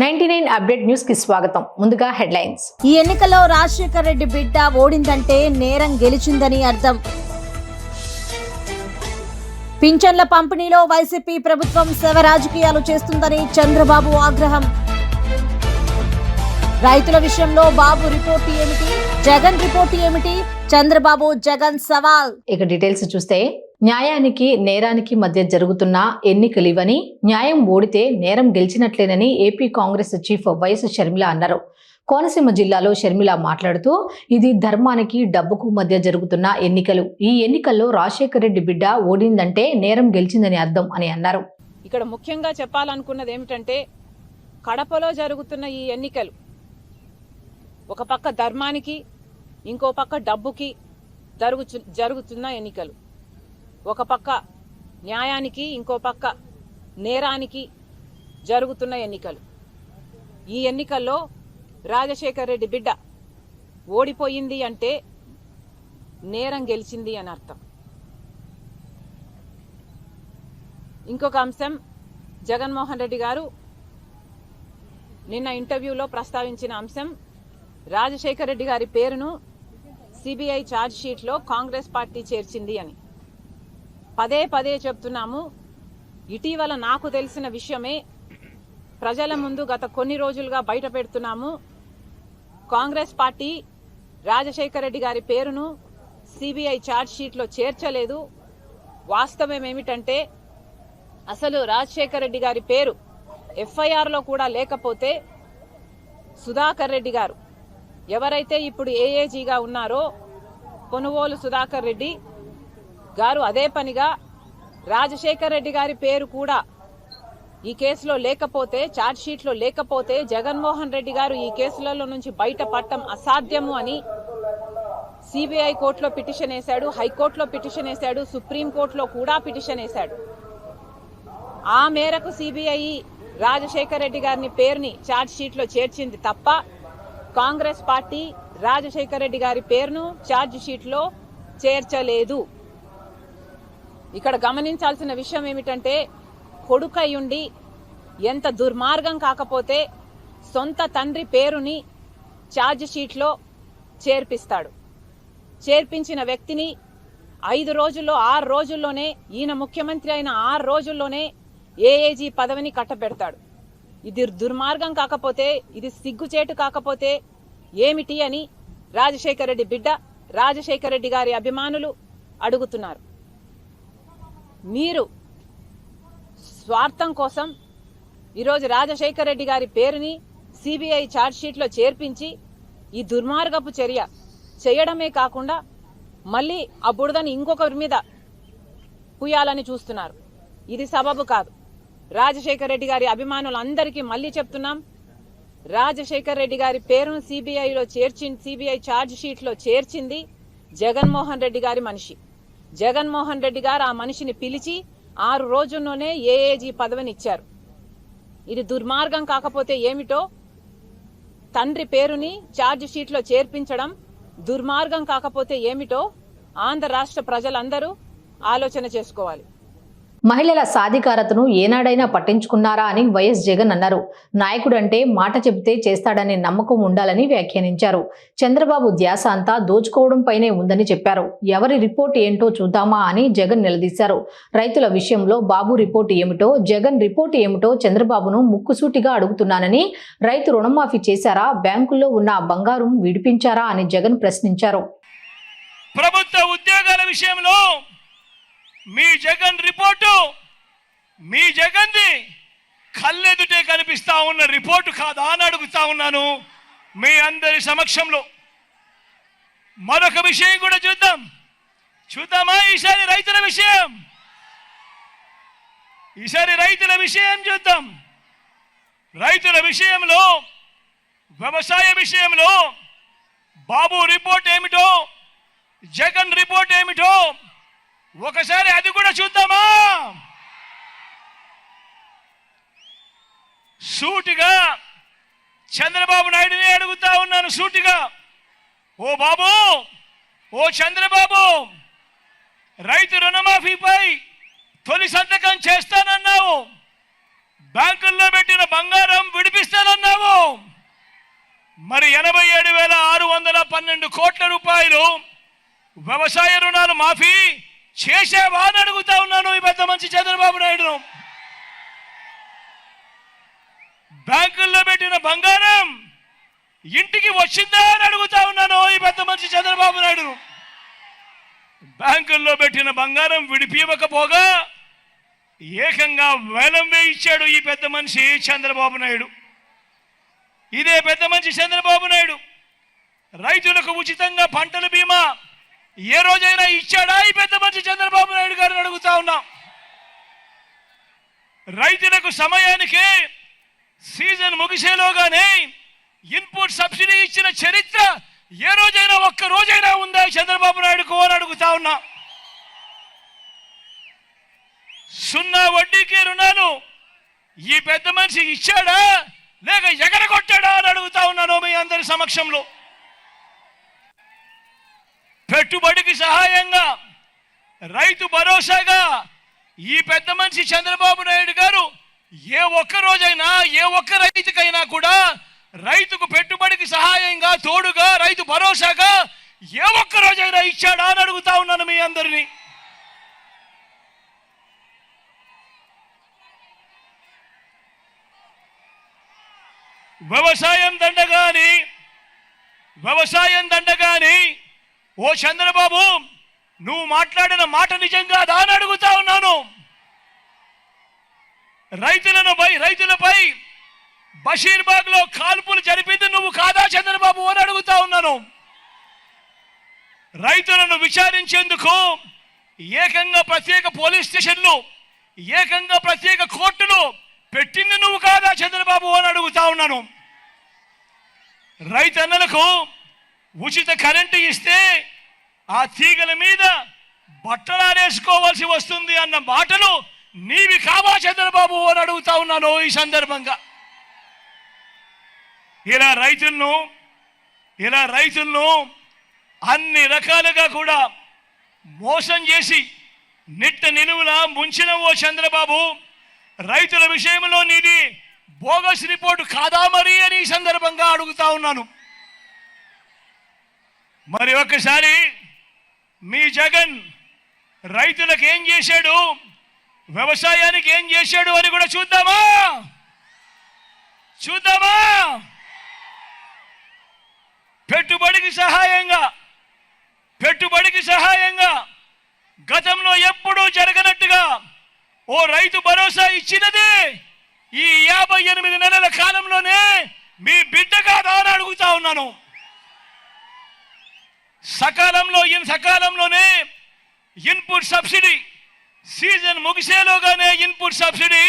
99 update news కి స్వాగతం. ముందుగా హెడ్లైన్స్. ఈ ఎన్నికల్లో రాజశేఖర రెడ్డి బిడ్డ ఓడిందంటే నేరం గెలిచిందని అర్థం. పింఛన్ల పంపిణీలో వైసీపీ ప్రభుత్వం శవ రాజకీయాలు చేస్తుందని చంద్రబాబు ఆగ్రహం. రైతుల విషయంలో బాబు రిపోర్టు ఏమిటి, జగన్ రిపోర్టు ఏమిటి, చంద్రబాబు జగన్ సవాల్. ఇక డీటెయిల్స్ చూస్తే, న్యాయానికి నేరానికి మధ్య జరుగుతున్న ఎన్నికలు ఇవని, న్యాయం ఓడితే నేరం గెలిచినట్లేనని AP Congress chief YS Sharmila అన్నారు. కోనసీమ జిల్లాలో షర్మిల మాట్లాడుతూ, ఇది ధర్మానికి డబ్బుకు మధ్య జరుగుతున్న ఎన్నికలు. ఈ ఎన్నికల్లో రాజశేఖర రెడ్డి బిడ్డ ఓడిందంటే నేరం గెలిచిందని అర్థం అని అన్నారు. ఇక్కడ ముఖ్యంగా చెప్పాలనుకున్నది ఏమిటంటే, కడపలో జరుగుతున్న ఈ ఎన్నికలు ఒక పక్క ధర్మానికి, ఇంకో పక్క డబ్బుకి జరుగుతున్న ఎన్నికలు. ఒక పక్క న్యాయానికి, ఇంకో పక్క నేరానికి జరుగుతున్న ఎన్నికలు. ఈ ఎన్నికల్లో రాజశేఖర రెడ్డి బిడ్డ ఓడిపోయింది అంటే నేరం గెలిచింది అని అర్థం. ఇంకొక అంశం, జగన్మోహన్ రెడ్డి గారు నిన్న ఇంటర్వ్యూలో ప్రస్తావించిన అంశం, రాజశేఖర రెడ్డి గారి పేరును సిబిఐ ఛార్జ్ షీట్లో కాంగ్రెస్ పార్టీ చేర్చింది అని పదే పదే చెప్తున్నాము. ఇటీవల నాకు తెలిసిన విషయమే ప్రజల ముందు గత కొన్ని రోజులుగా బయట పెడుతున్నాము. కాంగ్రెస్ పార్టీ రాజశేఖర రెడ్డి గారి పేరును సిబిఐ ఛార్జ్ షీట్లో చేర్చలేదు. వాస్తవం ఏమిటంటే, అసలు రాజశేఖర రెడ్డి గారి పేరు ఎఫ్ఐఆర్లో కూడా లేకపోతే సుధాకర్ రెడ్డి గారు, ఎవరైతే ఇప్పుడు ఏఏజీగా ఉన్నారో కొనుగోలు సుధాకర్ రెడ్డి గారు, అదే పనిగా రాజశేఖర్ రెడ్డి గారి పేరు కూడా ఈ కేసులో లేకపోతే, ఛార్జ్ షీట్లో లేకపోతే, జగన్మోహన్ రెడ్డి గారు ఈ కేసులలో నుంచి బయటపడటం అసాధ్యము అని సిబిఐ కోర్టులో పిటిషన్ వేశాడు, హైకోర్టులో పిటిషన్ వేశాడు, సుప్రీంకోర్టులో కూడా పిటిషన్ వేశాడు. ఆ మేరకు సిబిఐ రాజశేఖర్ రెడ్డి గారిని పేరుని ఛార్జ్ షీట్లో చేర్చింది తప్ప, కాంగ్రెస్ పార్టీ రాజశేఖర రెడ్డి గారి పేరును ఛార్జ్ షీట్లో చేర్చలేదు. ఇక్కడ గమనించాల్సిన విషయం ఏమిటంటే, కొడుకయ్యుండి ఎంత దుర్మార్గం కాకపోతే సొంత తండ్రి పేరుని ఛార్జ్ షీట్లో చేర్పిస్తాడు. చేర్పించిన వ్యక్తిని 5 రోజుల్లో 6 రోజుల్లోనే, ఈయన ముఖ్యమంత్రి అయిన 6 రోజుల్లోనే ఏఏజీ పదవిని కట్టబెడతాడు. ఇది దుర్మార్గం కాకపోతే, ఇది సిగ్గుచేటు కాకపోతే ఏమిటి అని రాజశేఖర రెడ్డి బిడ్డ, రాజశేఖర రెడ్డి గారి అభిమానులు అడుగుతున్నారు. మీరు స్వార్థం కోసం ఈరోజు రాజశేఖర రెడ్డి గారి పేరుని సిబిఐ ఛార్జ్ షీట్లో చేర్పించి ఈ దుర్మార్గపు చర్య చేయడమే కాకుండా మళ్ళీ ఆ బురదని ఇంకొకరి మీద పుయ్యాలని చూస్తున్నారు. ఇది సబబు కాదు. రాజశేఖర రెడ్డి గారి అభిమానులందరికీ మళ్లీ చెప్తున్నాం, రాజశేఖర రెడ్డి గారి పేరును సిబిఐ ఛార్జ్ షీట్లో చేర్చింది జగన్మోహన్ రెడ్డి గారి మనిషి. జగన్మోహన్ రెడ్డి గారు ఆ మనిషిని పిలిచి 6 రోజుల్లోనే ఏఏజీ పదవిని ఇచ్చారు. ఇది దుర్మార్గం కాకపోతే ఏమిటో, తండ్రి పేరుని ఛార్జ్ షీట్లో చేర్పించడం దుర్మార్గం కాకపోతే ఏమిటో ఆంధ్ర రాష్ట్ర ప్రజలందరూ ఆలోచన చేసుకోవాలి. మహిళల సాధికారతను ఏనాడైనా పట్టించుకున్నారా అని వైఎస్ జగన్ అన్నారు. నాయకుడు అంటే మాట చెబితే చేస్తాడనే నమ్మకం ఉండాలని వ్యాఖ్యానించారు. చంద్రబాబు ధ్యాస అంతా దోచుకోవడంపైనే ఉందని చెప్పారు. ఎవరి రిపోర్ట్ ఏంటో చూద్దామా అని జగన్ నిలదీశారు. రైతుల విషయంలో బాబు రిపోర్టు ఏమిటో, జగన్ రిపోర్టు ఏమిటో చంద్రబాబును ముక్కుసూటిగా అడుగుతున్నానని, రైతు రుణమాఫీ చేశారా, బ్యాంకుల్లో ఉన్న బంగారం విడిపించారా అని జగన్ ప్రశ్నించారు. ప్రభుత్వ ఉద్యోగాల విషయంలో మీ జగన్ రిపోర్టు, మీ జగన్ది కళ్ళెదుటే కనిపిస్తా ఉన్న రిపోర్టు కాదా అని అడుగుతా ఉన్నాను మీ అందరి సమక్షంలో. మరొక విషయం కూడా చూద్దామా ఈసారి రైతుల విషయం చూద్దాం. రైతుల విషయంలో, వ్యవసాయ విషయంలో బాబు రిపోర్ట్ ఏమిటో, జగన్ రిపోర్ట్ ఏమిటో ఒకసారి అది కూడా చూద్దామా. సూటిగా చంద్రబాబు నాయుడుని అడుగుతా ఉన్నాను, సూటిగా, ఓ బాబు, ఓ చంద్రబాబు, రైతు రుణమాఫీపై తొలి సంతకం చేస్తానన్నావు, బ్యాంకుల్లో పెట్టిన బంగారం విడిపిస్తానన్నావు. 12 కోట్ల రూపాయలు వ్యవసాయ రుణాలు మాఫీ చేసేవా అని అడుగుతా ఉన్నాను ఈ పెద్ద మనిషి చంద్రబాబు నాయుడును. బ్యాంకుల్లో పెట్టిన బంగారం ఇంటికి వచ్చిందా అని అడుగుతా ఉన్నాను ఈ పెద్ద మనిషి చంద్రబాబు నాయుడును. బ్యాంకుల్లో పెట్టిన బంగారం విడిపివ్వకపోగా ఏకంగా వేలం వేయించాడు ఈ పెద్ద మనిషి చంద్రబాబు నాయుడు. ఇదే పెద్ద మనిషి చంద్రబాబు నాయుడు రైతులకు ఉచితంగా పంటల బీమా ఏ రోజైనా ఇచ్చాడా ఈ పెద్ద మనిషి చంద్రబాబు నాయుడు గారిని అడుగుతా ఉన్నాం. రైతులకు సమయానికే సీజన్ ముగిసేలోగానే ఇన్పుట్ సబ్సిడీ ఇచ్చిన చరిత్ర ఏ రోజైనా ఒక్క రోజైనా ఉందా చంద్రబాబు నాయుడుకు అని అడుగుతా ఉన్నా. 0 వడ్డీకి రుణాలు ఈ పెద్ద మనిషి ఇచ్చాడా లేక ఎగరగొట్టాడా అని అడుగుతా ఉన్నాను మీ అందరి సమక్షంలో. పెట్టుబడికి సహాయంగా రైతు భరోసాగా ఈ పెద్ద మనిషి చంద్రబాబు నాయుడు గారు ఏ ఒక్క రోజైనా ఏ ఒక్క రైతుకైనా కూడా రైతుకు పెట్టుబడికి సహాయంగా తోడుగా రైతు భరోసాగా ఏ ఒక్క రోజైనా ఇచ్చాడా అని అడుగుతా ఉన్నాను మీ అందరినీ. వ్యవసాయం దండగాని ఓ చంద్రబాబు నువ్వు మాట్లాడిన మాట నిజంగా దాని అడుగుతా ఉన్నాను. రైతులపై బషీర్బాగ్ లో కాల్పులు జరిపింది నువ్వు కాదా చంద్రబాబు అని అడుగుతా ఉన్నాను. రైతులను విచారించేందుకు ఏకంగా ప్రత్యేక పోలీస్ స్టేషన్లు ఏకంగా ప్రత్యేక కోర్టులు పెట్టింది నువ్వు కాదా చంద్రబాబు అని అడుగుతా ఉన్నాను. రైతన్నలకు ఉచిత కరెంటు ఇస్తే ఆ తీగల మీద బట్టలారేసుకోవాల్సి వస్తుంది అన్న మాటలు నీవి కావా చంద్రబాబు అని అడుగుతా ఉన్నాను. ఈ సందర్భంగా ఇలా రైతులను అన్ని రకాలుగా కూడా మోసం చేసి నిట్ట నిలువులా ముంచిన ఓ చంద్రబాబు రైతుల విషయంలో నీది బోగస్ రిపోర్టు కాదా మరి అని ఈ సందర్భంగా అడుగుతా ఉన్నాను. మరి ఒక్కసారి మీ జగన్ రైతులకు ఏం చేశాడు వ్యవసాయానికి ఏం చేశాడు అని కూడా చూద్దామా. పెట్టుబడికి సహాయంగా గతంలో ఎప్పుడూ జరగనట్టుగా ఓ రైతు భరోసా ఇచ్చినది ఈ 58 నెలల కాలంలోనే మీ బిడ్డ కాదా అని అడుగుతా ఉన్నాను. సకాలంలోనే ఇన్పుట్ సబ్సిడీ సీజన్ ముగిసేలోగానే ఇన్పుట్ సబ్సిడీ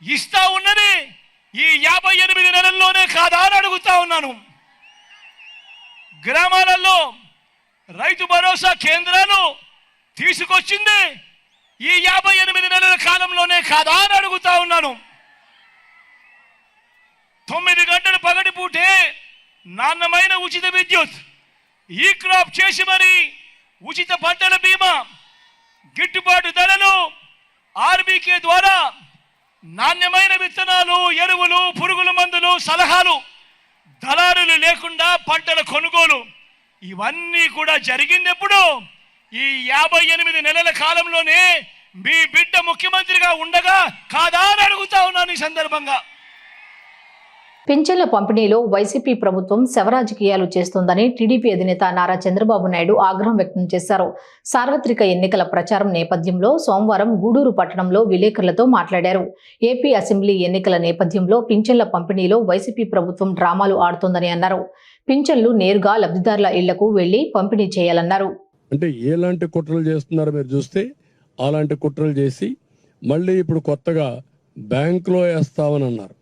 ఇస్తా ఉన్నది ఈ 58 నెలల్లోనే కాదా అని అడుగుతా ఉన్నాను. గ్రామాలలో రైతు భరోసా కేంద్రాలు తీసుకొచ్చింది ఈ 58 నెలల కాలంలోనే కాదా అని అడుగుతా ఉన్నాను. 9 గంటల పగటిపూటే నాణ్యమైన ఉచిత విద్యుత్ ఈ క్రాప్ చేసి మరి ఉచిత పంటల బీమా గిట్టుబాటు ధరలు ఆర్బీకే ద్వారా నాణ్యమైన విత్తనాలు ఎరువులు పురుగుల మందులు సలహాలు దళారులు లేకుండా పంటల కొనుగోలు ఇవన్నీ కూడా జరిగిందెప్పుడు ఈ 58 నెలల కాలంలోనే మీ బిడ్డ ముఖ్యమంత్రిగా ఉండగా కాదా అని అడుగుతా ఉన్నాను. ఈ సందర్భంగా పింఛన్ల పంపిణీలో వైసీపీ ప్రభుత్వం శవరాజకీయాలు చేస్తోందని టీడీపీ అధినేత నారా చంద్రబాబు నాయుడు ఆగ్రహం వ్యక్తం చేశారు. సార్వత్రిక ఎన్నికల ప్రచారం నేపథ్యంలో సోమవారం గూడూరు పట్టణంలో విలేకరులతో మాట్లాడారు. ఏపీ అసెంబ్లీ ఎన్నికల నేపథ్యంలో పింఛన్ల పంపిణీలో వైసీపీ ప్రభుత్వం డ్రామాలు ఆడుతోందని అన్నారు. పింఛన్లు నేరుగా లబ్ధిదారుల ఇళ్లకు వెళ్లి పంపిణీ చేయాలన్నారు. అంటే ఎలాంటి కుట్రలు చేస్తున్నారో మీరు చూస్తే అలాంటి కుట్రలు చేసి మళ్ళీ ఇప్పుడు కొత్తగా బ్యాంకులో వేస్తామని అన్నారు.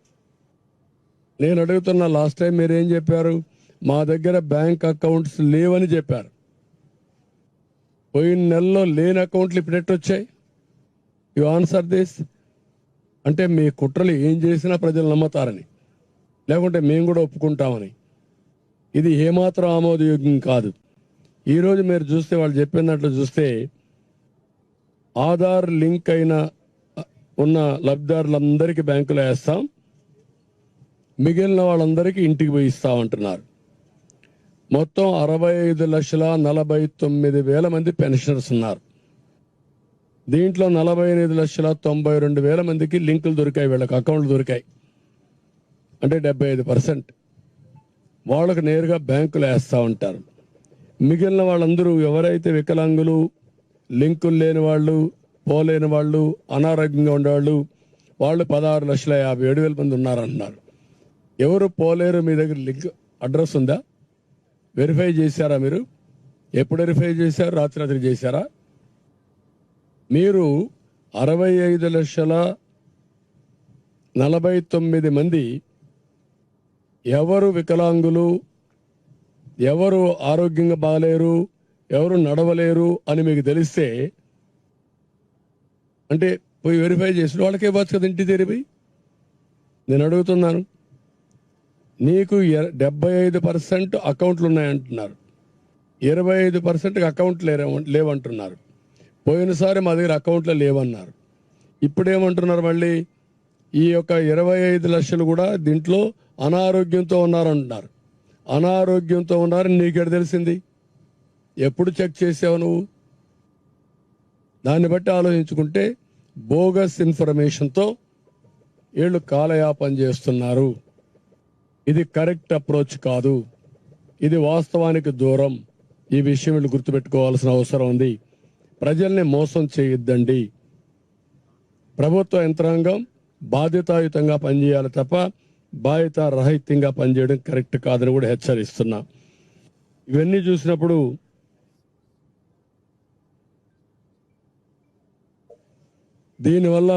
నేను అడుగుతున్నా, లాస్ట్ టైం మీరేం చెప్పారు? మా దగ్గర బ్యాంక్ అకౌంట్స్ లేవని చెప్పారు. పోయిన నెలలో లేని అకౌంట్లు ఇప్పుడు ఎట్టొచ్చాయి? You answer this. అంటే మీ కుట్రలు ఏం చేసినా ప్రజలు నమ్ముతారని, లేకుంటే మేము కూడా ఒప్పుకుంటామని. ఇది ఏమాత్రం ఆమోదయోగ్యం కాదు. ఈరోజు మీరు చూస్తే వాళ్ళు చెప్పినట్లు చూస్తే ఆధార్ లింక్ అయిన ఉన్న లబ్ధిదారులందరికీ బ్యాంకులో వేస్తాం, మిగిలిన వాళ్ళందరికీ ఇంటికి పోయి ఇస్తామంటున్నారు. మొత్తం 65,49,000 మంది పెన్షనర్స్ ఉన్నారు. దీంట్లో 48,92,000 మందికి లింకులు దొరికాయి, వీళ్ళకి అకౌంట్లు దొరికాయి. అంటే 75% వాళ్ళకు నేరుగా బ్యాంకులు వేస్తూ ఉంటారు. మిగిలిన వాళ్ళందరూ ఎవరైతే వికలాంగులు, లింకులు లేని వాళ్ళు, పోలేని వాళ్ళు, అనారోగ్యంగా ఉండేవాళ్ళు, వాళ్ళు 16,57,000 మంది ఉన్నారంటున్నారు. ఎవరు పోలేరు? మీ దగ్గర లింక్ అడ్రస్ ఉందా? వెరిఫై చేశారా మీరు? ఎప్పుడు వెరిఫై చేశారు? రాత్రి చేశారా? మీరు 65,49,000 మంది ఎవరు వికలాంగులు, ఎవరు ఆరోగ్యంగా బాగలేరు, ఎవరు నడవలేరు అని మీకు తెలిస్తే అంటే పోయి వెరిఫై చేసిన వాళ్ళకే ఇవ్వచ్చు కదా ఇంటి తెరిపి. నేను అడుగుతున్నాను, నీకు 75% అకౌంట్లు ఉన్నాయంటున్నారు, 25% అకౌంట్లు లేవంటున్నారు. పోయినసారి మా దగ్గర అకౌంట్లో లేవన్నారు. ఇప్పుడేమంటున్నారు మళ్ళీ? ఈ యొక్క 25 లక్షలు కూడా దీంట్లో అనారోగ్యంతో ఉన్నారంటున్నారు. అనారోగ్యంతో ఉన్నారని నీకెడ తెలిసింది? ఎప్పుడు చెక్ చేసావు నువ్వు? దాన్ని బట్టి ఆలోచించుకుంటే బోగస్ ఇన్ఫర్మేషన్తో వీళ్ళు కాలయాపన చేస్తున్నారు. ఇది కరెక్ట్ అప్రోచ్ కాదు, ఇది వాస్తవానికి దూరం. ఈ విషయం వీళ్ళు గుర్తుపెట్టుకోవాల్సిన అవసరం ఉంది. ప్రజల్ని మోసం చేయొద్దండి. ప్రభుత్వ యంత్రాంగం బాధ్యతాయుతంగా పనిచేయాలి తప్ప బాధ్యత రహితంగా పనిచేయడం కరెక్ట్ కాదని కూడా హెచ్చరిస్తున్నా. ఇవన్నీ చూసినప్పుడు దీనివల్ల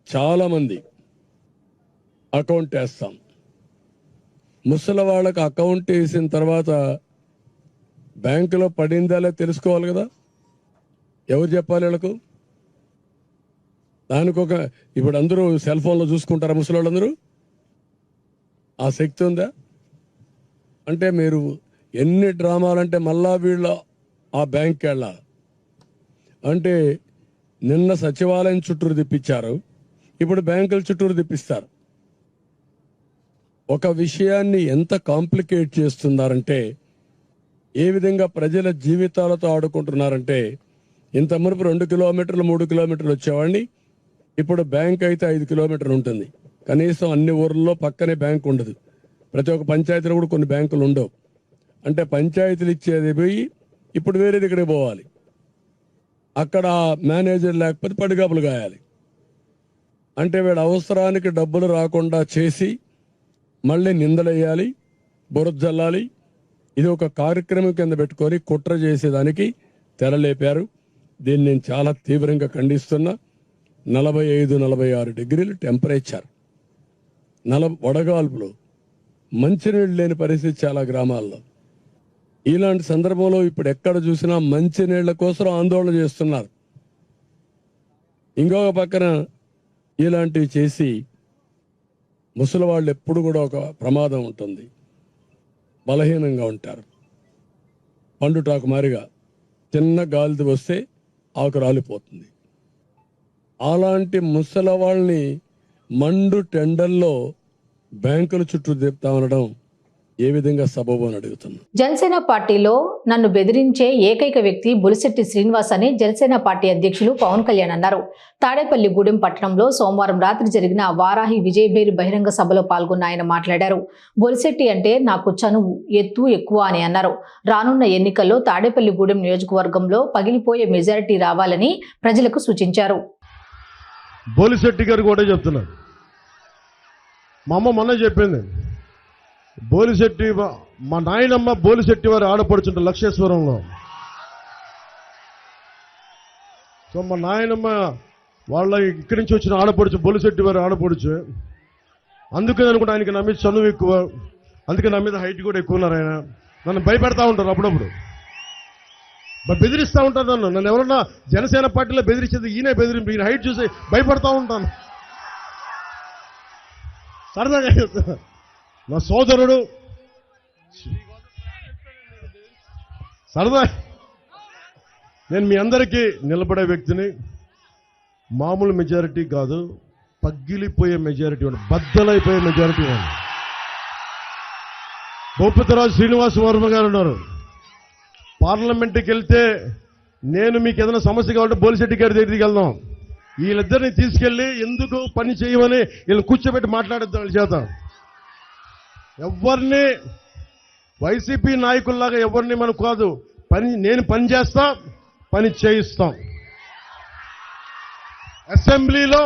చాలామంది అకౌంట్ వేస్తాం. ముసలి వాళ్ళకి అకౌంట్ వేసిన తర్వాత బ్యాంకులో పడిందా లేదా తెలుసుకోవాలి కదా. ఎవరు చెప్పాలి వీళ్ళకు? దానికి ఇప్పుడు అందరూ సెల్ ఫోన్లో చూసుకుంటారా ముసలి వాళ్ళందరూ? ఆ శక్తి ఉందా? అంటే మీరు ఎన్ని డ్రామాలంటే మళ్ళా వీళ్ళ ఆ బ్యాంక్కి వెళ్ళాలి. అంటే నిన్న సచివాలయం చుట్టూరు తిప్పించారు, ఇప్పుడు బ్యాంకుల చుట్టూరు తిప్పిస్తారు. ఒక విషయాన్ని ఎంత కాంప్లికేట్ చేస్తున్నారంటే, ఏ విధంగా ప్రజల జీవితాలతో ఆడుకుంటున్నారంటే, ఇంత మునుపు 2 కిలోమీటర్లు 3 కిలోమీటర్లు వచ్చేవాడిని, ఇప్పుడు బ్యాంక్ అయితే 5 కిలోమీటర్లు ఉంటుంది. కనీసం అన్ని ఊర్లలో పక్కనే బ్యాంక్ ఉండదు. ప్రతి ఒక్క పంచాయతీలో కూడా కొన్ని బ్యాంకులు ఉండవు. అంటే పంచాయతీలు ఇచ్చేది పోయి ఇప్పుడు వేరేది ఇక్కడికి పోవాలి. అక్కడ మేనేజర్ లేకపోతే పడిగాపులు గాయాలి. అంటే వీళ్ళ అవసరానికి డబ్బులు రాకుండా చేసి మళ్ళీ నిందలేయాలి, బురద జల్లాలి. ఇది ఒక కార్యక్రమం కింద పెట్టుకొని కుట్ర చేసేదానికి తెరలేపారు. దీన్ని నేను చాలా తీవ్రంగా ఖండిస్తున్నా. 45-46 డిగ్రీలు టెంపరేచర్, వడగాల్పులు, మంచినీళ్ళు లేని పరిస్థితి చాలా గ్రామాల్లో. ఇలాంటి సందర్భంలో ఇప్పుడు ఎక్కడ చూసినా మంచినీళ్ల కోసం ఆందోళన చేస్తున్నారు. ఇంకొక పక్కన ఇలాంటివి చేసి ముసలి వాళ్ళు ఎప్పుడు కూడా ఒక ప్రమాదం ఉంటుంది, బలహీనంగా ఉంటారు. పండుటాకు మారిగా చిన్న గాలిది వస్తే ఆకు రాలిపోతుంది. అలాంటి ముసలి వాళ్ళని మండు టెండల్లో బ్యాంకుల చుట్టూ తిప్పుతా ఉండడం ఏ విధంగా సబబు అని అడుగుతున్నా. జనసేన పార్టీలో నన్ను బెదిరించే ఏకైక వ్యక్తి బొలిశెట్టి శ్రీనివాస్ అని జనసేన పార్టీ అధ్యక్షులు పవన్ కళ్యాణ్ అన్నారు. తాడేపల్లిగూడెం పట్టణంలో సోమవారం రాత్రి జరిగిన వారాహి విజయభేరి బహిరంగ సభలో పాల్గొన్న ఆయన మాట్లాడారు. బొలిశెట్టి అంటే నాకు చనువు, ఎత్తు ఎక్కువ అని అన్నారు. రానున్న ఎన్నికల్లో తాడేపల్లిగూడెం నియోజకవర్గంలో పగిలిపోయే మెజారిటీ రావాలని ప్రజలకు సూచించారు. బొలిశెట్టి గారు కూడా చెప్తున్నారు. మా అమ్మ మొన్న చెప్పింది, బోలిశెట్టి మా నాయనమ్మ బోలిశెట్టి వారు ఆడపడుచుంట లక్ష్మేశ్వరంలో. సో మా నాయనమ్మ వాళ్ళ ఇక్కడి నుంచి వచ్చిన ఆడపడుచు బోలిశెట్టి వారు ఆడపడుచు. అందుకని అనుకుంటే ఆయనకి నా మీద చనువు ఎక్కువ, అందుకే నా మీద హైట్ కూడా ఎక్కువ ఉన్నారు. ఆయన నన్ను భయపెడతా ఉంటారు, అప్పుడప్పుడు బెదిరిస్తూ ఉంటారు నన్ను ఎవరన్నా జనసేన పార్టీలో బెదిరించేది ఈయనే బెదిరింపు. ఈయన హైట్ చూసి భయపడతా ఉంటాను. సరదాగా నా సోదరుడు సరదా. నేను మీ అందరికీ నిలబడే వ్యక్తిని. మామూలు మెజారిటీ కాదు, పగిలిపోయే మెజారిటీ, బద్దలైపోయే మెజారిటీ. గోపితరాజు శ్రీనివాస వర్మ గారు ఉన్నారు. పార్లమెంట్కి వెళ్తే నేను మీకు ఏదైనా సమస్య కావాలంటే బోలిశెట్టి గారి దగ్గరికి వెళ్దాం. వీళ్ళిద్దరిని తీసుకెళ్లి ఎందుకు పని చేయమని వీళ్ళు కూర్చోబెట్టి మాట్లాడిద్దాం వాళ్ళ చేత. ఎవరిని వైసీపీ నాయకుల్లాగా ఎవరిని మనకు కాదు, నేను పని చేస్తా, పని చేయిస్తాం. అసెంబ్లీలో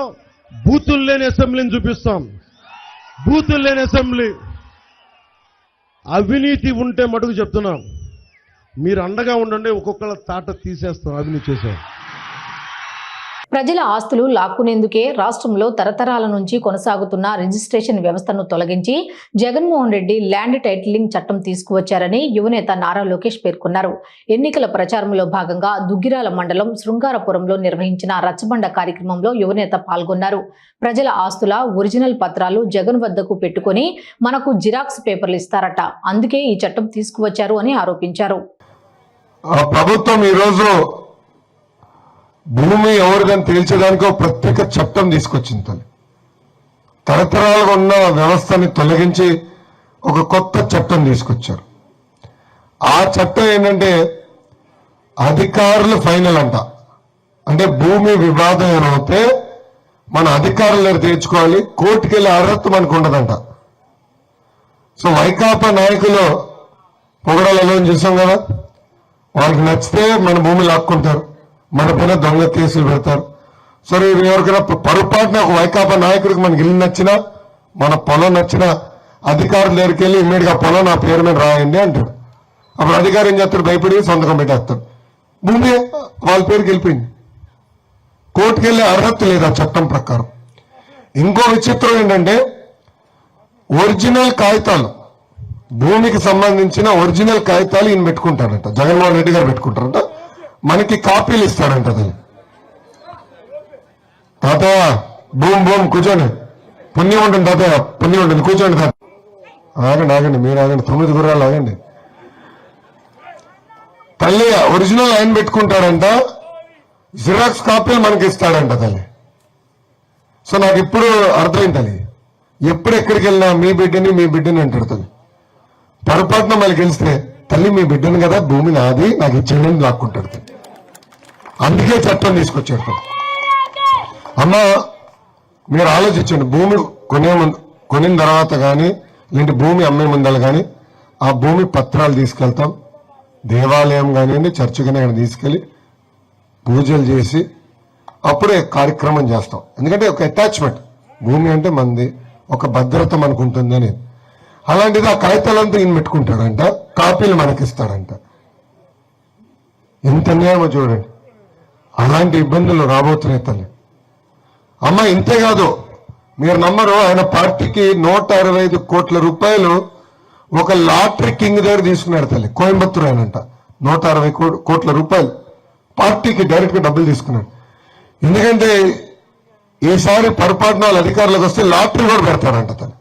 బూతులు లేని అసెంబ్లీని చూపిస్తాం. బూతులు లేని అసెంబ్లీ. అవినీతి ఉంటే మటుకు చెప్తున్నాం, మీరు అండగా ఉండండి, ఒక్కొక్కళ్ళ తాట తీసేస్తాం అవినీతి చేసాం. ప్రజల ఆస్తులు లాక్కునేందుకే రాష్ట్రంలో తరతరాల నుంచి కొనసాగుతున్న రిజిస్ట్రేషన్ వ్యవస్థను తొలగించి జగన్మోహన్ రెడ్డి ల్యాండ్ టైటిలింగ్ చట్టం తీసుకువచ్చారని యువనేత నారా లోకేష్ పేర్కొన్నారు. ఎన్నికల ప్రచారంలో భాగంగా దుగ్గిరాల మండలం శృంగారపురంలో నిర్వహించిన రచ్చబండ కార్యక్రమంలో యువనేత పాల్గొన్నారు. ప్రజల ఆస్తుల ఒరిజినల్ పత్రాలు జగన్ వద్దకు పెట్టుకుని మనకు జిరాక్స్ పేపర్లు ఇస్తారట, అందుకే ఈ చట్టం తీసుకువచ్చారు అని ఆరోపించారు. ప్రభుత్వం ఈరోజు భూమి ఎవరిదని తేల్చడానికి ఒక ప్రత్యేక చట్టం తీసుకొచ్చింది. తల్లి తరతరాలుగా ఉన్న వ్యవస్థని తొలగించి ఒక కొత్త చట్టం తీసుకొచ్చారు. ఆ చట్టం ఏంటంటే అధికారులు ఫైనల్ అంట. అంటే భూమి వివాదం ఏమైతే మన అధికారుల దగ్గర తీర్చుకోవాలి, కోర్టుకు వెళ్ళే అర్హత మనకు ఉండదంట. సో వైకాపా నాయకులు పొగడాలలో చూసాం కదా, వాళ్ళకి నచ్చితే మన భూమి లాక్కుంటారు, మన పైన దొంగ కేసులు పెడతారు. సరే ఎవరికైనా పొరపాటున ఒక వైకాపా నాయకుడికి మనకి ఇల్లు నచ్చినా, మన పొలం నచ్చినా అధికారుల దగ్గరికి వెళ్ళి ఇమ్మీడియట్గా పొలం నా పేరు మీద రాయండి అంటాడు. అప్పుడు అధికారి ఏం చేస్తాడు, భయపడి సంతకం పెట్టేస్తాడు, భూమి వాళ్ళ పేరుకి వెళ్ళిపోయింది. కోర్టుకు వెళ్ళే అర్హత లేదు ఆ చట్టం ప్రకారం. ఇంకో విచిత్రం ఏంటంటే ఒరిజినల్ కాగితాలు, భూమికి సంబంధించిన ఒరిజినల్ కాగితాలు ఈయన పెట్టుకుంటాడంట, జగన్మోహన్ రెడ్డి గారు పెట్టుకుంటారంట, మనకి కాపీలు ఇస్తాడంట. అది తాతయ్య భూమి కూర్చోండి, పుణ్యం ఉంటుంది తాతయ్య, పుణ్యం ఉంటుంది, కూర్చోండి తాత. ఆగండి మీరు ఆగండి, 9 గుర్రాలు ఆగండి. తల్లి ఒరిజినల్ ఆయన పెట్టుకుంటాడంట, జిరాక్స్ కాపీలు మనకి ఇస్తాడంట తల్లి. సో నాకు ఇప్పుడు అర్థమైంది తల్లి, ఎప్పుడు ఎక్కడికి వెళ్ళినా మీ బిడ్డని అంటాడు తల్లి. పొరపాటున మళ్ళీ గెలిస్తే తల్లి మీ బిడ్డను కదా, భూమి నాది, నాకు ఇచ్చేయడం లాక్కుంటాడు తల్లి. అందుకే చట్టం తీసుకొచ్చాడు. అమ్మ మీరు ఆలోచించండి, భూమి కొనిన తర్వాత కానీ లేదంటే భూమి అమ్మే ముందలు కానీ ఆ భూమి పత్రాలు తీసుకెళ్తాం, దేవాలయం కానివ్వండి చర్చ్ కానీ తీసుకెళ్లి పూజలు చేసి అప్పుడే కార్యక్రమం చేస్తాం. ఎందుకంటే ఒక అటాచ్మెంట్, భూమి అంటే మంది, ఒక భద్రత మనకు ఉంటుంది అని. అలాంటిది ఆ కాగితాలంతా ఈయన పెట్టుకుంటాడంట, కాపీలు మనకిస్తాడంట. ఎంత అన్యాయమో చూడండి. అలాంటి ఇబ్బందులు రాబోతున్నాయి తల్లి. అమ్మ ఇంతేకాదు, మీరు నమ్మరు, ఆయన పార్టీకి 165 కోట్ల రూపాయలు ఒక లాటరీ కింగ్ దగ్గర తీసుకున్నాడు తల్లి. కోయంబత్తూరు ఆయనంట 160 కోట్ల రూపాయలు పార్టీకి డైరెక్ట్ గా డబ్బులు తీసుకున్నాడు. ఎందుకంటే ఈసారి పొరపాటున అధికారులకు వస్తే లాటరీ కూడా పెడతాడంట తను.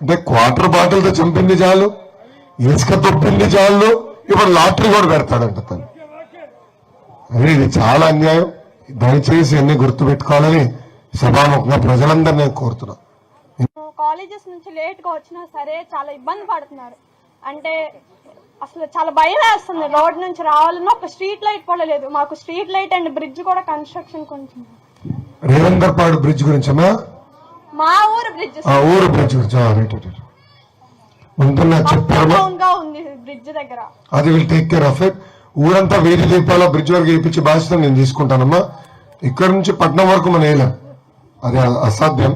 అంటే క్వార్టర్ బాటిల్తో చంపింది చాలు, ఇసుక తొప్పింది చాలు, ఇప్పుడు లాటరీ కూడా పెడతాడంట తను. అదే ఇది చాలా అన్యాయం. దయచేసి అన్ని గుర్తుపెట్టుకోవాలని సభాముఖంగా ప్రజలందరూ నేను కోరుతున్నా. కాలేజెస్ నుంచి లేట్ గా వచ్చినా సరే చాలా ఇబ్బంది పడుతున్నారు. అంటే అసలు చాలా భయం వేస్తుంది. రోడ్ నుంచి రావాలన్నా ఒక స్ట్రీట్ లైట్ కూడా లేదు. మాకు స్ట్రీట్ లైట్ అండ్ బ్రిడ్జ్ కూడా కన్స్ట్రక్షన్ కొంచెం. రేవందర్పాడు బ్రిడ్జ్ గురించమ్మా, మా ఊరు బ్రిడ్జ్ ఊరు బ్రిడ్జ్ గురించి చెప్పారు ఉంది బ్రిడ్జ్ దగ్గర. అది will take care of it. ఊరంతా వేది దీపాల బ్రిడ్జ్ వరకు వేయించే బాధ్యత నేను తీసుకుంటానమ్మా. ఇక్కడ నుంచి పట్నం వరకు మనం వేయలేం, అది అసాధ్యం.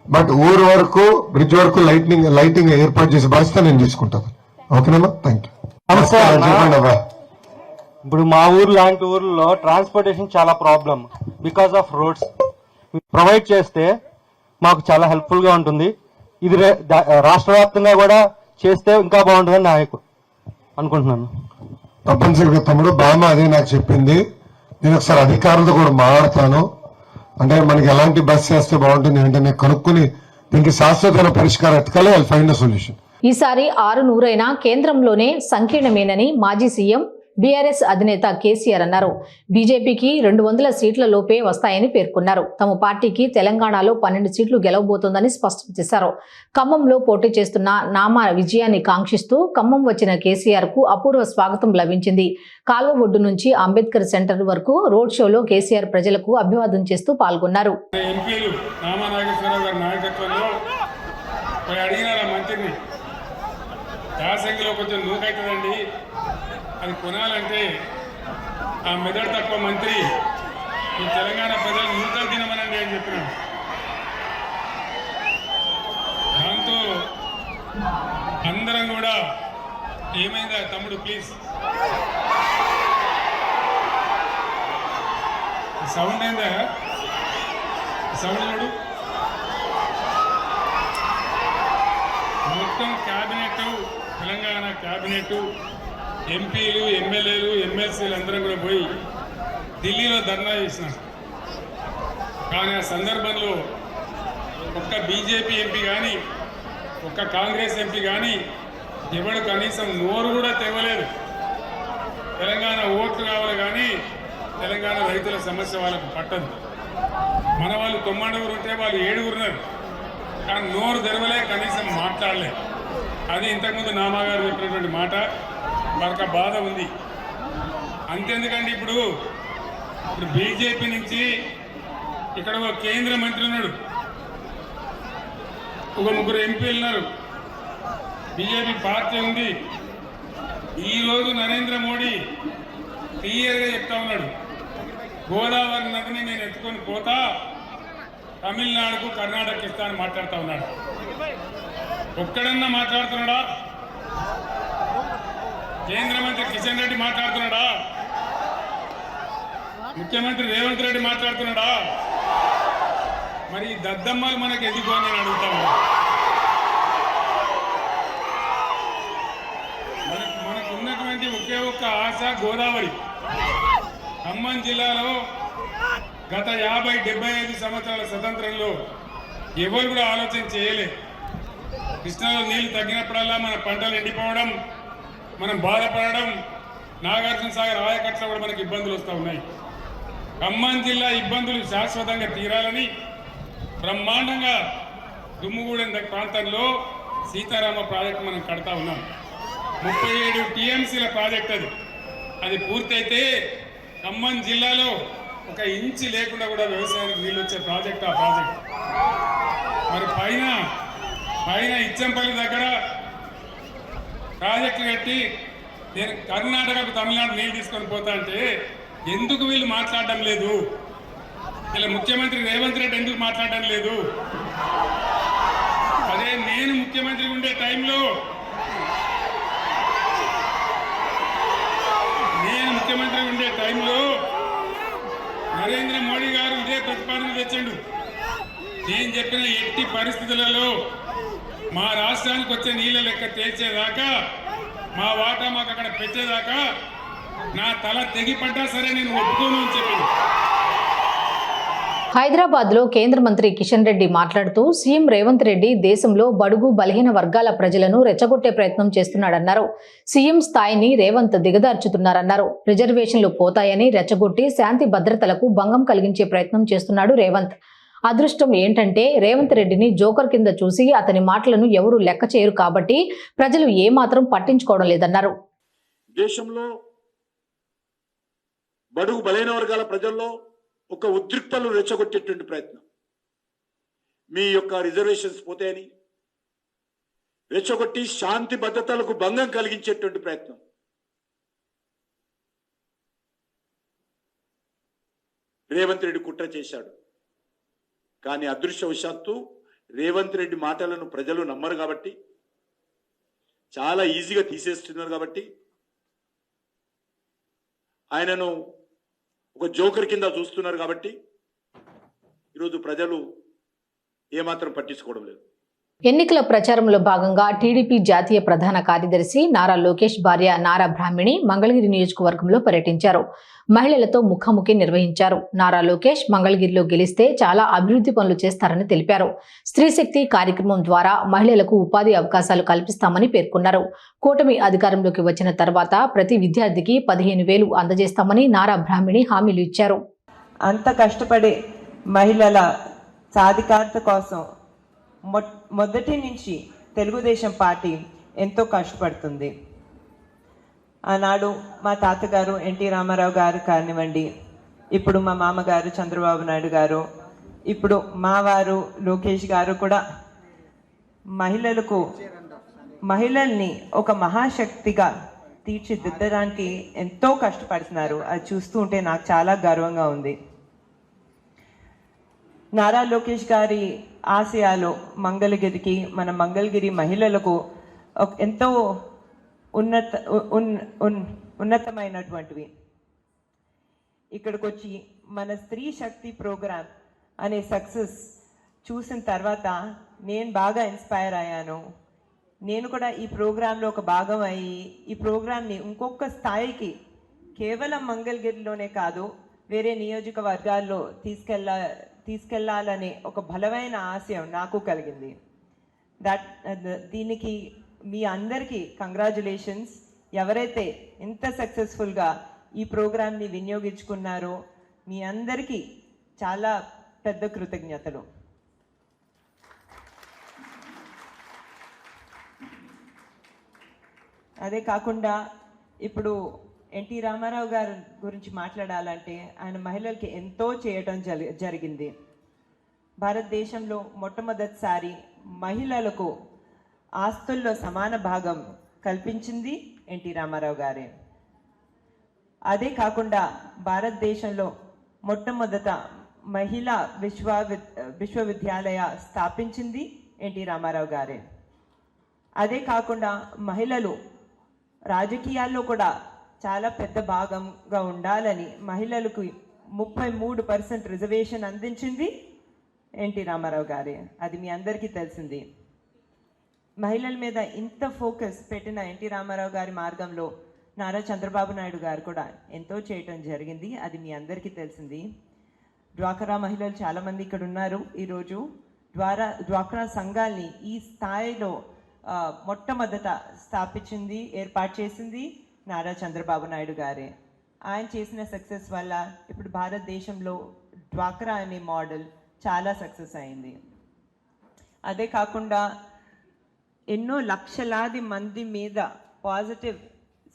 బట్ ఊరు వరకు బ్రిడ్జ్ వరకు లైటింగ్ ఏర్పాటు చేసే బాధ్యత నేను తీసుకుంటాను. ఓకేనమ్మా, థ్యాంక్ యూ. చెప్పండి. ఇప్పుడు మా ఊరు లాంటి ఊర్లో ట్రాన్స్పోర్టేషన్ చాలా problem because of roads. Provide చేస్తే మాకు చాలా హెల్ప్ఫుల్ గా ఉంటుంది. ఇది రాష్ట్ర వ్యాప్తంగా కూడా చేస్తే ఇంకా బాగుంటుందని నాకు అనుకుంటున్నాను. తప్పనిసరిగా తమ్ముడు, బామ్మ అదే నాకు చెప్పింది. నేను ఒకసారి అధికారులతో కూడా మాట్లాడతాను. అంటే మనకి ఎలాంటి బస్ చేస్తే బాగుంటుంది అంటే నేను కనుక్కుని దీనికి శాశ్వతమైన పరిష్కారం ఎత్తుకాలి. I find a solution. ఈసారి 6 నూరైనా కేంద్రంలోనే సంకీర్ణమేనని మాజీ సీఎం బీఆర్ఎస్ అధినేత కేసీఆర్ అన్నారు. బీజేపీకి 200 సీట్ల లోపే వస్తాయని పేర్కొన్నారు. తమ పార్టీకి తెలంగాణలో 12 సీట్లు గెలవబోతోందని స్పష్టం చేశారు. ఖమ్మంలో పోటీ చేస్తున్న నామా విజయాన్ని కాంక్షిస్తూ ఖమ్మం వచ్చిన కేసీఆర్ కు అపూర్వ స్వాగతం లభించింది. కాల్వ ఒడ్డు నుంచి అంబేద్కర్ సెంటర్ వరకు రోడ్ షోలో కేసీఆర్ ప్రజలకు అభివాదం చేస్తూ పాల్గొన్నారు. ఎంపీలు నామా నాగేశ్వరరావు గారి నాయకత్వంలో అడిగినారు ఆ మంత్రిని, యాసంగిలో కొంచెం నూకైతుందండి, అది కొనాలంటే ఆ మెదడు తక్కువ మంత్రి ఈ తెలంగాణ ప్రజలు నూకలు తినమనండి అని చెప్పినాడు. దాంతో అందరం కూడా ఏమైందా తమ్ముడు ప్లీజ్ సౌండ్ అయిందా, సౌండ్ చూడు. మొత్తం క్యాబినెట్, తెలంగాణ క్యాబినెట్, ఎంపీలు, ఎమ్మెల్యేలు, ఎమ్మెల్సీలు అందరం కూడా పోయి ఢిల్లీలో ధర్నా చేసినాం. కానీ ఆ సందర్భంలో ఒక్క బీజేపీ ఎంపీ కానీ ఒక్క కాంగ్రెస్ ఎంపీ కానీ ఎవడు కనీసం నోరు కూడా తెగలేదు. తెలంగాణ ఓట్లు కావాలి కానీ తెలంగాణ రైతుల సమస్య వాళ్ళకు పట్టదు. మన వాళ్ళు 9 ఉంటే వాళ్ళు 7 ఉన్నారు, కానీ నోరు తెరవలే, కనీసం మాట్లాడలే. అది ఇంతకుముందు నామాగారు చెప్పినటువంటి మాట. మనకు బాధ ఉంది. అంతెందుకండి, ఇప్పుడు బీజేపీ నుంచి ఇక్కడ ఒక కేంద్ర మంత్రి ఉన్నాడు, ఒక 3 ఎంపీలు ఉన్నారు, బీజేపీ పార్టీ ఉంది. ఈరోజు నరేంద్ర మోడీ క్లియర్గా చెప్తా ఉన్నాడు, గోదావరి నదిని నేను ఎత్తుకొని పోతా, తమిళనాడుకు కర్ణాటక ఇస్తానని మాట్లాడుతూ ఉన్నాడు. ఒక్కడన్నా మాట్లాడుతున్నాడా? కేంద్ర మంత్రి కిషన్ రెడ్డి మాట్లాడుతున్నాడా? ముఖ్యమంత్రి రేవంత్ రెడ్డి మాట్లాడుతున్నాడా? మరి ఈ దద్దమ్మలు మనకు ఎందుకు అని నేను అడుగుతాను. మనకు ఉన్నటువంటి ఒకే ఒక్క ఆశ గోదావరి. ఖమ్మం జిల్లాలో గత 50-75 సంవత్సరాల స్వతంత్రంలో ఎవరు కూడా ఆలోచన చేయలే. కృష్ణాలో నీళ్లు తగ్గినప్పుడల్లా మన పంటలు ఎండిపోవడం, మనం బాధపడడం, నాగార్జున సాగర్ ఆయకట్లో కూడా మనకు ఇబ్బందులు వస్తూ ఉన్నాయి. ఖమ్మం జిల్లా ఇబ్బందులు శాశ్వతంగా తీరాలని బ్రహ్మాండంగా దుమ్ముగూడెం ప్రాంతంలో సీతారామ ప్రాజెక్టు మనం కడతా ఉన్నాం. 37 టీఎంసీల ప్రాజెక్ట్ అది పూర్తయితే ఖమ్మం జిల్లాలో 1 ఇంచు లేకుండా కూడా వ్యవసాయానికి నీళ్ళు వచ్చే ప్రాజెక్ట్ ఆ ప్రాజెక్ట్. మరి పైన ఇచ్చంపల్లి దగ్గర ప్రాజెక్టు కట్టి నేను కర్ణాటకకు తమిళనాడు నీళ్ళు తీసుకొని పోతా అంటే ఎందుకు వీళ్ళు మాట్లాడడం లేదు? ఇలా ముఖ్యమంత్రి రేవంత్ రెడ్డి ఎందుకు మాట్లాడడం లేదు? అదే నేను ముఖ్యమంత్రి ఉండే టైంలో నరేంద్ర మోడీ గారు ఇదే ప్రతిపాదన తెచ్చిండు. నేను చెప్పిన ఎట్టి పరిస్థితులలో మా రాష్ట్రానికి వచ్చే నీళ్ళ లెక్క తేల్చేదాకా, మా వాటా మాకు అక్కడ పెట్టేదాకా నా తల తెగిపడ్డా సరే నేను ఒప్పుకోను అని చెప్పింది. హైదరాబాద్ లో కేంద్ర మంత్రి కిషన్ రెడ్డి మాట్లాడుతూ సీఎం రేవంత్ రెడ్డి దేశంలో బడుగు బలహీన వర్గాల ప్రజలను రెచ్చగొట్టే ప్రయత్నం చేస్తున్నాడన్నారు. సీఎం స్థాయిని రేవంత్ దిగదార్చుతున్నారన్నారు. రిజర్వేషన్లు పోతాయని రెచ్చగొట్టి శాంతి భద్రతలకు భంగం కలిగించే ప్రయత్నం చేస్తున్నాడు రేవంత్. అదృష్టం ఏంటంటే రేవంత్ రెడ్డిని జోకర్ కింద చూసి అతని మాటలను ఎవరూ లెక్క చేయరు కాబట్టి ప్రజలు ఏమాత్రం పట్టించుకోవడం లేదన్నారు. దేశంలో బడుగు బలైన వర్గాల ప్రజల్లో ఒక ఉద్రిక్తలు రెచ్చగొట్టేటువంటి ప్రయత్నం, మీ యొక్క రిజర్వేషన్స్ పోతాయని రెచ్చగొట్టి శాంతి భద్రతలకు భంగం కలిగించేటువంటి ప్రయత్నం. రేవంత్ రెడ్డి కుట్ర చేశాడు. కానీ అదృష్టవశాత్తు రేవంత్ రెడ్డి మాటలను ప్రజలు నమ్మరు కాబట్టి, చాలా ఈజీగా తీసేస్తున్నారు కాబట్టి, ఆయనను ఒక జోకర్ కింద చూస్తున్నారు కాబట్టి ఈరోజు ప్రజలు ఏమాత్రం పట్టించుకోవడం లేదు. ఎన్నికల ప్రచారంలో భాగంగా టీడీపీ జాతీయ ప్రధాన కార్యదర్శి నారా లోకేష్ భార్య నారా బ్రాహ్మిణి మంగళగిరి నియోజకవర్గంలో పర్యటించారు. మహిళలతో ముఖాముఖి నిర్వహించారు. నారా లోకేష్ మంగళగిరిలో గెలిస్తే చాలా అభివృద్ధి పనులు చేస్తారని తెలిపారు. స్త్రీశక్తి కార్యక్రమం ద్వారా మహిళలకు ఉపాధి అవకాశాలు కల్పిస్తామని పేర్కొన్నారు. కూటమి అధికారంలోకి వచ్చిన తర్వాత ప్రతి విద్యార్థికి 15,000 అందజేస్తామని నారా బ్రాహ్మిణి హామీలు ఇచ్చారు. అంత కష్టపడే మహిళల సాధికారత కోసం మొదటి నుంచి తెలుగుదేశం పార్టీ ఎంతో కష్టపడుతుంది. ఆనాడు మా తాతగారు ఎన్టీ రామారావు గారు కానివ్వండి, ఇప్పుడు మా మామగారు చంద్రబాబు నాయుడు గారు, ఇప్పుడు మా వారు లోకేష్ గారు కూడా మహిళల్ని ఒక మహాశక్తిగా తీర్చిదిద్దడానికి ఎంతో కష్టపడుతున్నారు. అది చూస్తూ ఉంటే నాకు చాలా గర్వంగా ఉంది. నారా లోకేష్ గారి ఆశయాలు మన మంగళగిరి మహిళలకు ఎంతో ఉన్నతమైనటువంటివి. ఇక్కడికి వచ్చి మన స్త్రీ శక్తి ప్రోగ్రాం అనే సక్సెస్ చూసిన తర్వాత నేను బాగా ఇన్స్పైర్ అయ్యాను. నేను కూడా ఈ ప్రోగ్రాంలో ఒక భాగం అయ్యి ఈ ప్రోగ్రాంని ఇంకొక స్థాయికి కేవలం మంగళగిరిలోనే కాదు వేరే నియోజకవర్గాల్లో తీసుకెళ్లాలనే ఒక బలమైన ఆశయం నాకు కలిగింది. దీనికి మీ అందరికీ కంగ్రాచులేషన్స్. ఎవరైతే ఇంత సక్సెస్ఫుల్గా ఈ ప్రోగ్రామ్ని వినియోగించుకున్నారో మీ అందరికీ చాలా పెద్ద కృతజ్ఞతలు. అదే కాకుండా ఇప్పుడు ఎన్టీ రామారావు గారి గురించి మాట్లాడాలంటే ఆయన మహిళలకి ఎంతో చేయటం జరిగింది. భారతదేశంలో మొట్టమొదటిసారి మహిళలకు ఆస్తుల్లో సమాన భాగం కల్పించింది ఎన్టీ రామారావు గారే. అదే కాకుండా భారతదేశంలో మొట్టమొదట మహిళా విశ్వవిద్యాలయ స్థాపించింది ఎన్టీ రామారావు గారే. అదే కాకుండా మహిళలు రాజకీయాల్లో కూడా చాలా పెద్ద భాగంగా ఉండాలని మహిళలకు 33% రిజర్వేషన్ అందించింది ఎన్టీ రామారావు గారే. అది మీ అందరికీ తెలిసింది. మహిళల మీద ఇంత ఫోకస్ పెట్టిన ఎన్టీ రామారావు గారి మార్గంలో నారా చంద్రబాబు నాయుడు గారు కూడా ఎంతో చేయటం జరిగింది. అది మీ అందరికీ తెలిసింది. డ్వాక్రా మహిళలు చాలామంది ఇక్కడ ఉన్నారు. ఈరోజు డ్వాక్రా సంఘాల్ని ఈ స్థాయిలో మొట్టమొదట ఏర్పాటు చేసింది నారా చంద్రబాబు నాయుడు గారే. ఆయన చేసిన సక్సెస్ వల్ల ఇప్పుడు భారతదేశంలో డ్వాక్రా అనే మోడల్ చాలా సక్సెస్ అయింది. అదే కాకుండా ఎన్నో లక్షలాది మంది మీద పాజిటివ్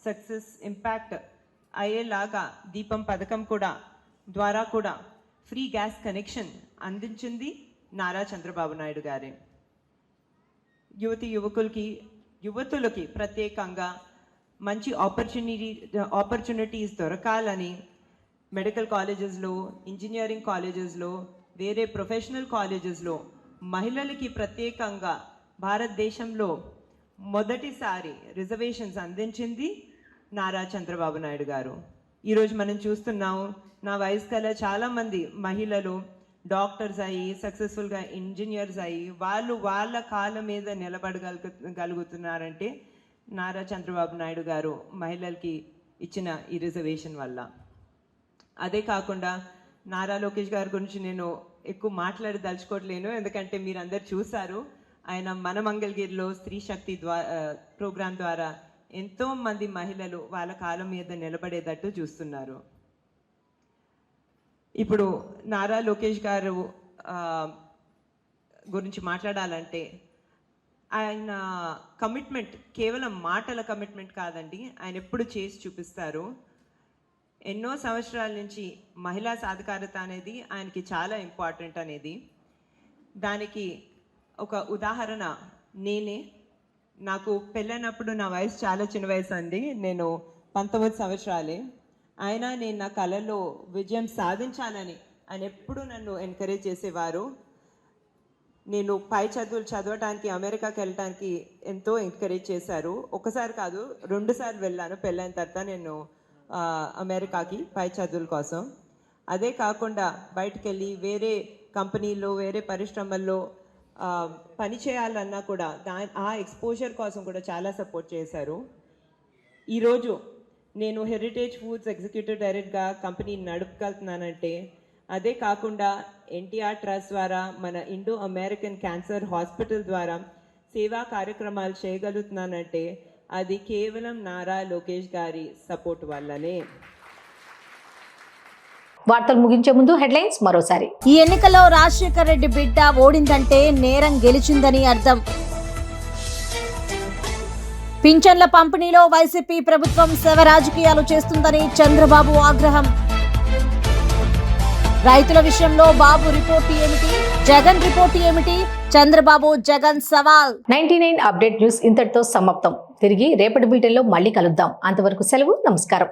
సక్సెస్ ఇంపాక్ట్ అయ్యేలాగా దీపం పథకం ద్వారా కూడా ఫ్రీ గ్యాస్ కనెక్షన్ అందించింది నారా చంద్రబాబు నాయుడు గారే. యువతులకి ప్రత్యేకంగా మంచి ఆపర్చునిటీస్ దొరకాలని మెడికల్ కాలేజెస్లో, ఇంజనీరింగ్ కాలేజెస్లో, వేరే ప్రొఫెషనల్ కాలేజెస్లో మహిళలకి ప్రత్యేకంగా భారతదేశంలో మొదటిసారి రిజర్వేషన్స్ అందించింది నారా చంద్రబాబు నాయుడు గారు. ఈరోజు మనం చూస్తున్నాం, నా వయసు గల చాలామంది మహిళలు డాక్టర్స్ అయ్యి సక్సెస్ఫుల్గా ఇంజనీర్స్ అయ్యి వాళ్ళ కాళ్ళ మీద నిలబడగలుగుతున్నారంటే నారా చంద్రబాబు నాయుడు గారు మహిళలకి ఇచ్చిన ఈ రిజర్వేషన్ వల్ల. అదే కాకుండా నారా లోకేష్ గారి గురించి నేను ఎక్కువ మాట్లాడదలుచుకోవట్లేను, ఎందుకంటే మీరందరూ చూశారు. ఆయన మన మంగళగిరిలో స్త్రీ శక్తి ప్రోగ్రాం ద్వారా ఎంతో మంది మహిళలు వాళ్ళ కాళ్ళ మీద నిలబడేటట్టు చూస్తున్నారు. ఇప్పుడు నారా లోకేష్ గారు గురించి మాట్లాడాలంటే ఆయన కమిట్మెంట్ కేవలం మాటల కమిట్మెంట్ కాదండి, ఆయన ఎప్పుడు చేసి చూపిస్తారు. ఎన్నో సంవత్సరాల నుంచి మహిళా సాధికారత అనేది ఆయనకి చాలా ఇంపార్టెంట్ అనేది. దానికి ఒక ఉదాహరణ నేనే. నాకు పెళ్ళైనప్పుడు నా వయసు చాలా చిన్న వయసు అండి, నేను 19 సంవత్సరాలే. అయినా నేను నా కళలో విజయం సాధించానని ఆయన ఎప్పుడు నన్ను ఎంకరేజ్ చేసేవారు. నేను పై చదువులు చదవటానికి అమెరికాకి వెళ్ళటానికి ఎంతో ఎంకరేజ్ చేశారు. ఒకసారి కాదు 2 సార్లు వెళ్ళాను పెళ్ళైన తర్వాత నేను అమెరికాకి పై చదువుల కోసం. అదే కాకుండా బయటకు వెళ్ళి వేరే కంపెనీల్లో వేరే పరిశ్రమల్లో పని చేయాలన్నా కూడా ఆ ఎక్స్పోజర్ కోసం కూడా చాలా సపోర్ట్ చేశారు. ఈరోజు నేను హెరిటేజ్ ఫుడ్స్ ఎగ్జిక్యూటివ్ డైరెక్టర్గా కంపెనీ నడుపుకెళ్తున్నానంటే అదే కాకుండా ఎన్టీఆర్ ట్రస్ట్ ద్వారా మన ఇండో అమెరికన్ క్యాన్సర్ హాస్పిటల్ ద్వారా సేవా కార్యక్రమాలు చేయగలుగుతున్నానంటే అది కేవలం నారా లోకేష్ గారి సపోర్ట్ వల్లనే. వార్తలు ముగించే ముందు హెడ్లైన్స్ మరోసారి. ఈ ఎన్నికల్లో రాజశేఖర్ రెడ్డి బిడ్డ ఓడిందంటే నేరం గెలిచిందని అర్థం. పింఛన్ల పంపిణీలో వైసీపీ ప్రభుత్వం శవ రాజకీయాలు చేస్తుందని చంద్రబాబు ఆగ్రహం. రైతుల విషయంలో బాబు రిపోర్టు ఏమిటి, జగన్ రిపోర్టు ఏమిటి, చంద్రబాబు జగన్ సవాల్. 99 అప్డేట్ న్యూస్ ఇంతటితో సమాప్తం. తిరిగి రేపటి బులెటిన్లో మళ్ళీ కలుద్దాం. అంతవరకు సెలవు. నమస్కారం.